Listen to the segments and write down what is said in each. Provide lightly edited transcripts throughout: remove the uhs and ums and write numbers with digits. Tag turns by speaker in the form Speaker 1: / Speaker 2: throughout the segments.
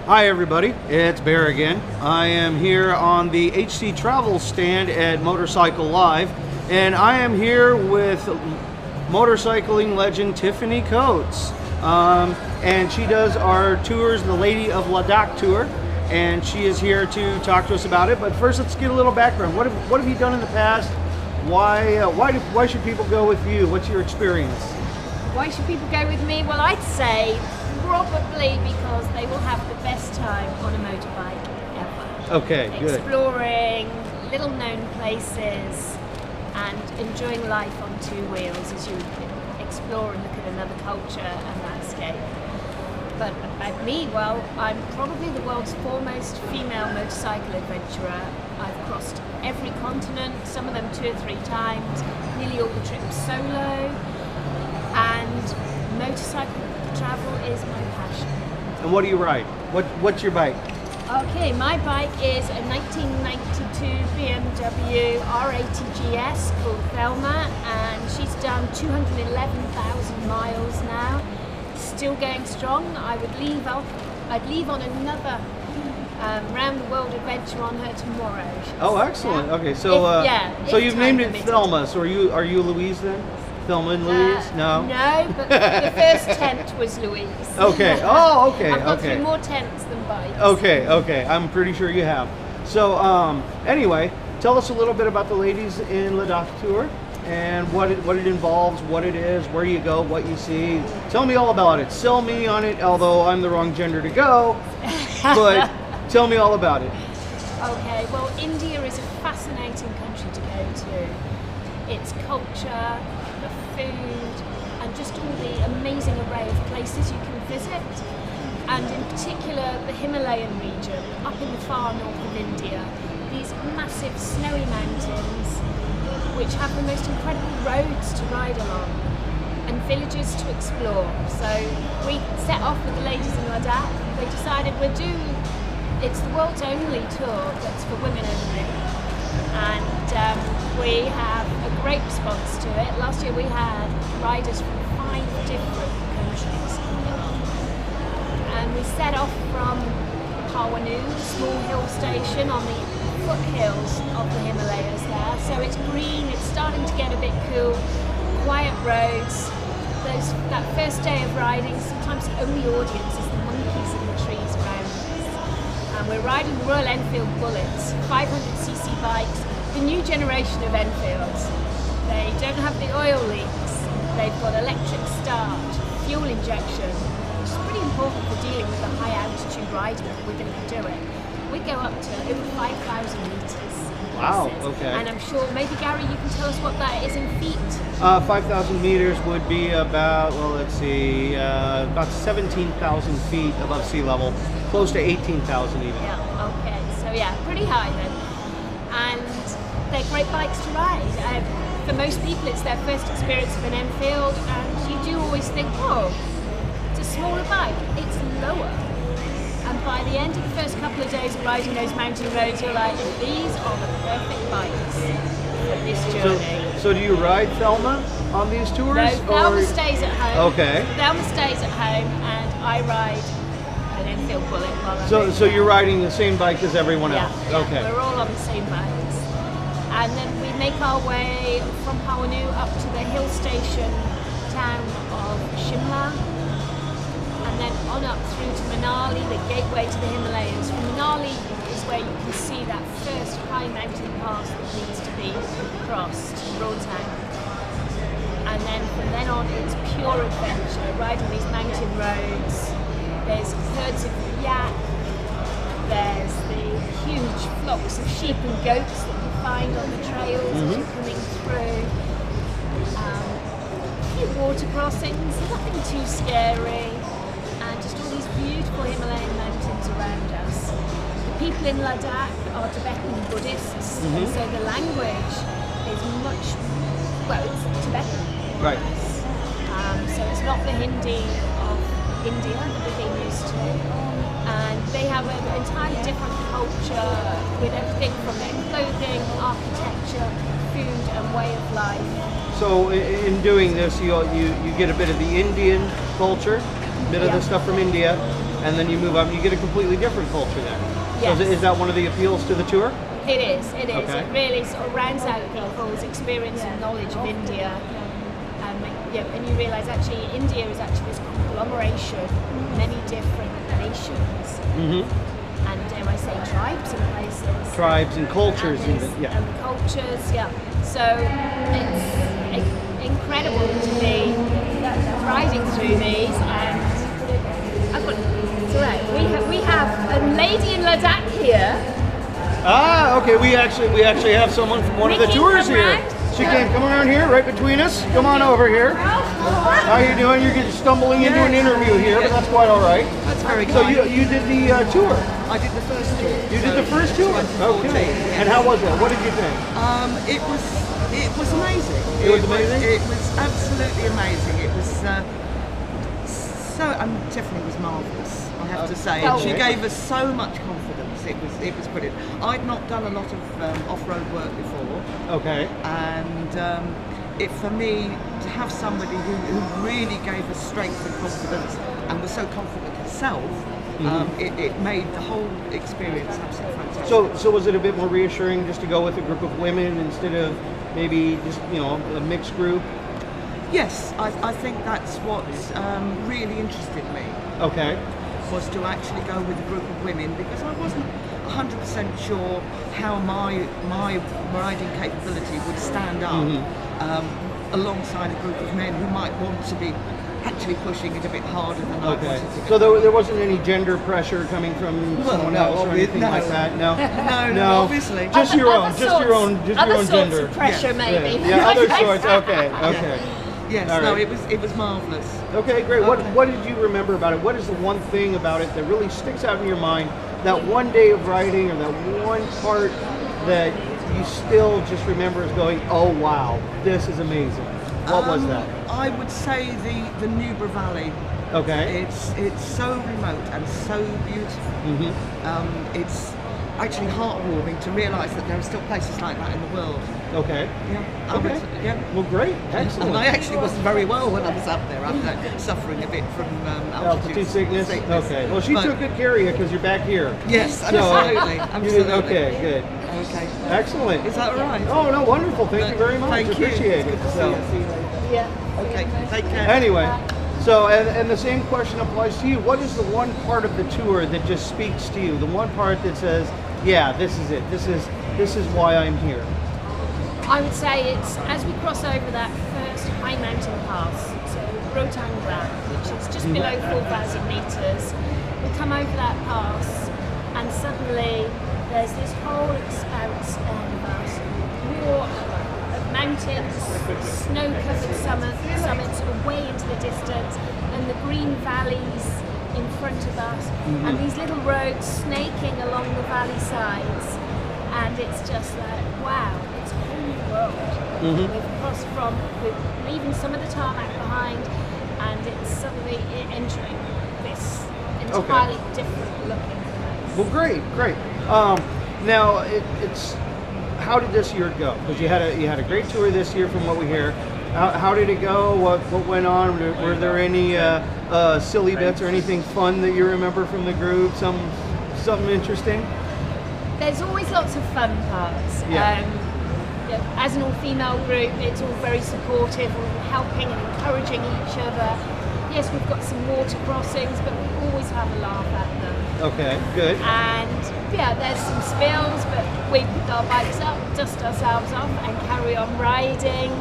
Speaker 1: Hi everybody, it's Bear again. I am here on the HC Travel stand at Motorcycle Live, and I am here with motorcycling legend Tiffany Coates. And she does our tours, the Lady of Ladakh tour, and she is here to talk to us about it. But first, let's get a little background. What have you done in the past? Why should people go with you? What's your experience?
Speaker 2: Why should people go with me? Well, I'd say probably because they will have the best time on a motorbike ever.
Speaker 1: Okay, good.
Speaker 2: Exploring little known places and enjoying life on two wheels as you explore and look at another culture and landscape. But well, I'm probably the world's foremost female motorcycle adventurer. I've crossed every continent, some of them 2 or 3 times, nearly all the trips solo, and motorcycle travel is my passion.
Speaker 1: And what do you ride? What's your bike?
Speaker 2: Okay, my bike is a 1992 BMW R80 GS called Thelma, and she's done 211,000 miles now. Still going strong. I'd leave on another round the world adventure on her tomorrow.
Speaker 1: Oh, excellent. Yeah. Okay, so so you've named it Thelma. So are you Louise then? Thelma and Louise? No.
Speaker 2: No, but the first tent was Louise.
Speaker 1: Okay. Oh, okay.
Speaker 2: I've got 3 more tents than bikes.
Speaker 1: Okay. I'm pretty sure you have. So anyway, tell us a little bit about the Ladies in Ladakh tour and what it involves, what it is, where you go, what you see. Tell me all about it. Sell me on it, although I'm the wrong gender to go. But tell me all about it.
Speaker 2: Okay. Well, India is a fascinating country to go to. Its culture, the food, and just all the amazing array of places you can visit, and in particular the Himalayan region up in the far north of India, these massive snowy mountains which have the most incredible roads to ride along and villages to explore. So we set off with the Ladies in Ladakh. We decided it's the world's only tour that's for women only, and we have a great response to it. Last year we had riders from 5 different countries coming along. And we set off from Pawanu, a small hill station on the foothills of the Himalayas there. So it's green, it's starting to get a bit cool, quiet roads. That first day of riding, sometimes the only audience is the monkeys in the trees around us. And we're riding the Royal Enfield Bullets, 500cc bikes, the new generation of Enfields. They don't have the oil leaks, they've got electric start, fuel injection, which is pretty important for dealing with the high altitude riding that we're going to be doing. We go up to over 5,000 metres.
Speaker 1: Wow, okay.
Speaker 2: And I'm sure, maybe Gary, you can tell us what that is in feet?
Speaker 1: 5,000 meters would be about, well, let's see, about 17,000 feet above sea level, close to 18,000 even.
Speaker 2: Yeah, okay, so yeah, pretty high then. And they're great bikes to ride. For most people, it's their first experience of an Enfield, and you do always think, oh, it's a smaller bike, it's lower. And by the end of the first couple of days of riding those mountain roads, you're like, these are the perfect bikes for this journey.
Speaker 1: So do you ride Thelma on these tours?
Speaker 2: No, Thelma stays at home.
Speaker 1: Okay.
Speaker 2: Thelma stays at home, and I ride an Enfield Bullet while I'm
Speaker 1: So
Speaker 2: there.
Speaker 1: you're riding the same bike as everyone else?
Speaker 2: Yeah,
Speaker 1: okay.
Speaker 2: We're all on the same bikes. And then we make our way from Pawanu up to the hill station town of Shimla, and then on up through to Manali, the gateway to the Himalayas. From Manali is where you can see that first high mountain pass that needs to be crossed, Rohtang. And then from then on, it's pure adventure, riding these mountain roads. There's herds of yak, there's the huge flocks of sheep and goats that you find on the trails as you're coming through. A few water crossings, nothing too scary, and just all these beautiful Himalayan mountains around us. The people in Ladakh are Tibetan Buddhists, and so the language is it's Tibetan.
Speaker 1: Right.
Speaker 2: So it's not the Hindi of India that we've been used to. And they have an entirely different culture with everything from their clothing, architecture, food and way of life.
Speaker 1: So in doing this, you get a bit of the Indian culture, a bit of the stuff from India, and then you move up and you get a completely different culture there.
Speaker 2: Yes.
Speaker 1: So is that one of the appeals to the tour?
Speaker 2: It is. Okay. It really sort of rounds out people's experience and knowledge of India. And you realise actually India is actually this conglomeration of many different nations. And dare I say tribes in places.
Speaker 1: Tribes and cultures even, yeah.
Speaker 2: And cultures, yeah. So it's incredible to be riding through these, and I've got, we have a lady in Ladakh here.
Speaker 1: Ah, okay. We actually have someone from one of the tours here. She can come around here, right between us. Come on over here. How are you doing? You're just stumbling into an interview here, but that's quite all right.
Speaker 3: That's very good.
Speaker 1: So you did the tour.
Speaker 3: I did the first tour.
Speaker 1: You did the first tour. Okay. And how was it? What did you think?
Speaker 3: It was amazing.
Speaker 1: It was amazing?
Speaker 3: It was absolutely amazing. It was Tiffany was marvellous, I have to say.
Speaker 2: Oh,
Speaker 3: She
Speaker 1: okay.
Speaker 3: gave us so much confidence. It was brilliant. I'd not done a lot of off-road work before.
Speaker 1: Okay.
Speaker 3: And for me to have somebody who really gave us strength and confidence and was so confident herself, it made the whole experience absolutely fantastic.
Speaker 1: So was it a bit more reassuring just to go with a group of women instead of maybe just a mixed group?
Speaker 3: Yes, I think that's what really interested me.
Speaker 1: Okay.
Speaker 3: Was to actually go with a group of women, because I wasn't 100% sure how my riding capability would stand up alongside a group of men who might want to be actually pushing it a bit harder than I wanted to.
Speaker 1: So there wasn't any gender pressure coming from someone else or anything like that? No?
Speaker 3: No, obviously.
Speaker 1: Just your own
Speaker 2: Other sorts
Speaker 1: gender.
Speaker 2: of pressure, maybe.
Speaker 1: Yeah, other sorts. Okay.
Speaker 3: Yes,
Speaker 1: All
Speaker 3: no,
Speaker 1: right.
Speaker 3: it was marvellous.
Speaker 1: Okay, great. What did you remember about it? What is the one thing about it that really sticks out in your mind? That one day of riding, or that one part that you still just remember as going, oh wow, this is amazing. What was that?
Speaker 3: I would say the Nubra Valley.
Speaker 1: Okay.
Speaker 3: It's so remote and so beautiful. It's actually heartwarming to realise that there are still places like that in the world.
Speaker 1: Okay.
Speaker 3: Yeah.
Speaker 1: Okay. Well, great. Excellent.
Speaker 3: And I actually wasn't very well when I was up there. I'm suffering a bit from
Speaker 1: altitude sickness. Okay. Well, she took good care of you because you're back here.
Speaker 3: Yes, absolutely. Absolutely.
Speaker 1: Okay. Good.
Speaker 3: Okay.
Speaker 1: Excellent.
Speaker 3: Is that all right?
Speaker 1: Oh no, wonderful. Thank you very much.
Speaker 3: Thank you.
Speaker 1: Appreciate it. So,
Speaker 2: Yeah.
Speaker 3: Okay. Take care.
Speaker 1: anyway, so and the same question applies to you. What is the one part of the tour that just speaks to you? The one part that says, yeah, this is it. This is why I'm here.
Speaker 2: I would say it's as we cross over that first high mountain pass, so Rotang Gran, which is just below 4,000 metres. We come over that pass, and suddenly there's this whole expanse of us, of mountains, snow-covered summits way into the distance, and the green valleys in front of us, and these little roads snaking along the valley sides, and it's just like, wow, it's a whole new world. We've crossed we're leaving some of the tarmac behind, and it's suddenly entering this entirely different looking place.
Speaker 1: Well, great. Now it's how did this year go? Because you had a great tour this year, from what we hear. How did it go? What went on? Were there any silly bits or anything fun that you remember from the group? Something interesting?
Speaker 2: There's always lots of fun parts.
Speaker 1: Yeah.
Speaker 2: As an all-female group, it's all very supportive, all helping and encouraging each other. Yes, we've got some water crossings, but we always have a laugh at them.
Speaker 1: Okay, good.
Speaker 2: And yeah, there's some spills, but we pick our bikes up, dust ourselves off, and carry on riding.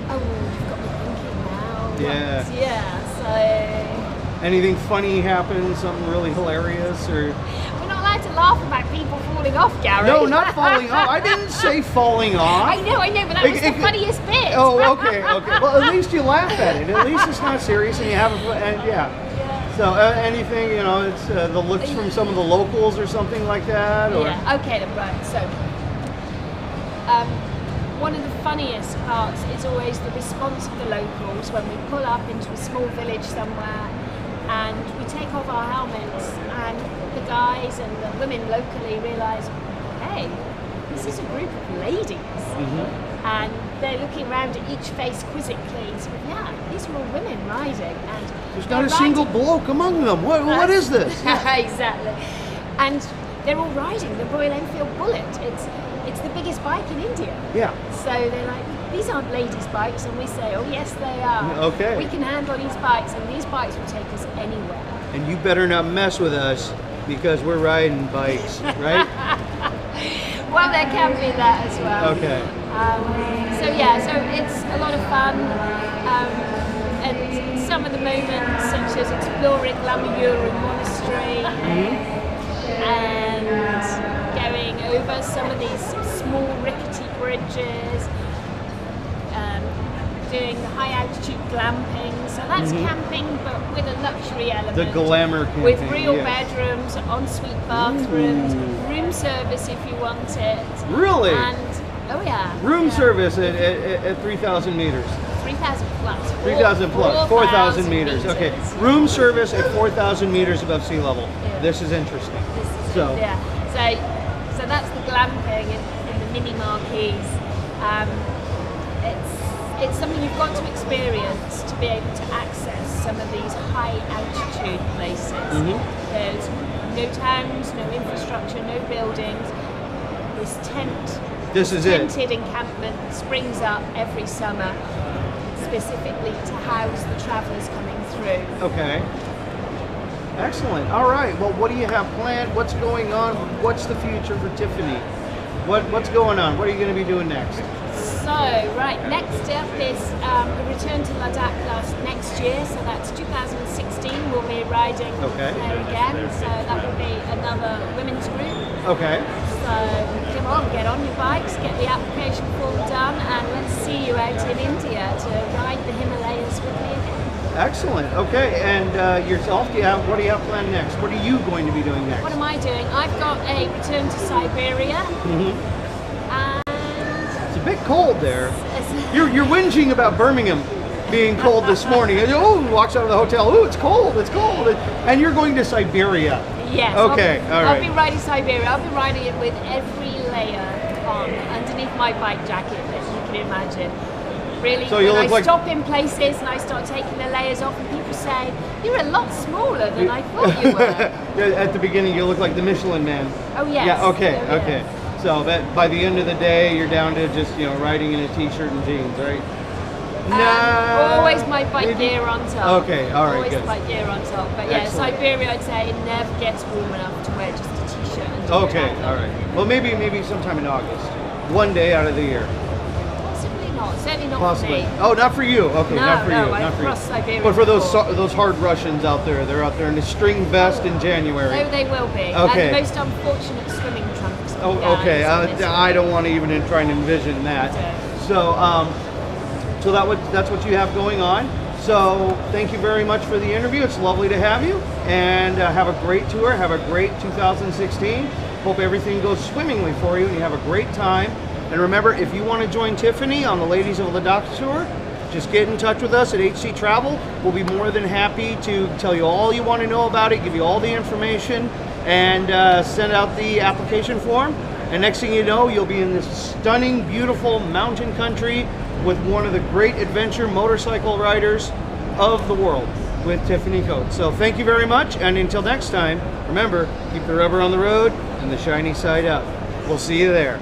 Speaker 2: Oh, you've got me thinking now.
Speaker 1: Yeah.
Speaker 2: Yeah, so...
Speaker 1: Anything funny happen? Something really hilarious? Or
Speaker 2: We're not allowed to laugh about people falling off, Gary.
Speaker 1: no, not falling off. I didn't say falling off.
Speaker 2: I know, but that was the funniest bit.
Speaker 1: Oh, okay. Well, at least you laugh at it. At least it's not serious, and you have yeah. So anything, it's the looks from some of the locals or something like that, or
Speaker 2: Yeah. Okay, then right. So, one of the funniest parts is always the response of the locals when we pull up into a small village somewhere, and we take off our helmets, and the guys and the women locally realise, hey, this is a group of ladies. and they're looking around at each face quizzically. So, yeah, these are all women riding, and
Speaker 1: There's not a single bloke among them. What is this?
Speaker 2: Exactly, and they're all riding the Royal Enfield Bullet. It's the biggest bike in India.
Speaker 1: Yeah.
Speaker 2: So they're like, these aren't ladies' bikes, and we say, oh yes, they are.
Speaker 1: Okay.
Speaker 2: We can handle these bikes, and these bikes will take us anywhere.
Speaker 1: And you better not mess with us because we're riding bikes, right?
Speaker 2: Well, there can be that as well.
Speaker 1: Okay.
Speaker 2: So yeah, so it's a lot of fun, and some of the moments, such as exploring Lamayuru Monastery and going over some of these small rickety bridges, doing the high altitude glamping. So that's camping, but with a luxury element.
Speaker 1: The glamour camping.
Speaker 2: With real bedrooms, ensuite bathrooms, room service if you want it.
Speaker 1: Really?
Speaker 2: And oh yeah.
Speaker 1: Room service at 3,000 meters.
Speaker 2: 3,000 plus.
Speaker 1: 3,000 plus, 4,000 meters. Okay, room service at 4,000 meters above sea level.
Speaker 2: Yeah.
Speaker 1: This is interesting.
Speaker 2: So that's the glamping in the mini marquees. It's something you've got to experience to be able to access some of these high altitude places. There's no towns, no infrastructure, no buildings. This tented encampment springs up every summer, specifically to house the travellers coming through.
Speaker 1: Okay. Excellent. All right. Well, what do you have planned? What's going on? What's the future for Tiffany? What's going on? What are you going to be doing next?
Speaker 2: So, right, next up is a return to Ladakh next year, so that's 2016. We'll be riding there again, so that will be another women's group.
Speaker 1: Okay.
Speaker 2: So, come on, get on your bikes, get the application form done, and let's see you out in India to ride the Himalayas with me again.
Speaker 1: Excellent. Okay, and yourself, what do you have planned next? What are you going to be doing next?
Speaker 2: What am I doing? I've got a return to Siberia.
Speaker 1: It's a bit cold there. You're whinging about Birmingham being cold this morning. And walks out of the hotel. Oh, it's cold. It's cold. And you're going to Siberia.
Speaker 2: Yes.
Speaker 1: Okay. All right.
Speaker 2: I'll be riding Siberia. I'll be riding it with every layer on underneath my bike jacket that you can imagine. Really,
Speaker 1: so
Speaker 2: when I stop in places and I start taking the layers off, and people say, "You're a lot smaller than I thought you were."
Speaker 1: At the beginning, you look like the Michelin Man.
Speaker 2: Oh yes.
Speaker 1: Yeah. Okay.
Speaker 2: Oh, yeah.
Speaker 1: Okay. So that by the end of the day, you're down to just riding in a t-shirt and jeans, right?
Speaker 2: Always my bike gear on top.
Speaker 1: Okay. All right.
Speaker 2: Always
Speaker 1: good.
Speaker 2: my gear on top. But yeah,
Speaker 1: Excellent.
Speaker 2: Siberia, I'd say it never gets warm enough to wear just a t-shirt. And
Speaker 1: Okay. All right. Well, maybe sometime in August, one day out of the year.
Speaker 2: Possibly not. Certainly not
Speaker 1: Possibly.
Speaker 2: for me.
Speaker 1: Oh, not for you. Okay,
Speaker 2: No,
Speaker 1: not for
Speaker 2: no,
Speaker 1: you.
Speaker 2: I've
Speaker 1: Not for
Speaker 2: crossed
Speaker 1: you.
Speaker 2: Siberia
Speaker 1: But for
Speaker 2: before.
Speaker 1: those hard Russians out there, they're out there in a string vest in January.
Speaker 2: Oh, they will be.
Speaker 1: Okay.
Speaker 2: And the most unfortunate swimming trunks.
Speaker 1: Oh, okay. I don't want to even try and envision that. So, that's what you have going on. So, thank you very much for the interview. It's lovely to have you, and have a great tour. Have a great 2016. Hope everything goes swimmingly for you, and you have a great time. And remember, if you want to join Tiffany on the Ladies of Ladakh tour, just get in touch with us at HC Travel. We'll be more than happy to tell you all you want to know about it, give you all the information, and send out the application form. And next thing you know, you'll be in this stunning, beautiful mountain country with one of the great adventure motorcycle riders of the world, with Tiffany Coates. So thank you very much, and until next time, remember, keep the rubber on the road and the shiny side up. We'll see you there.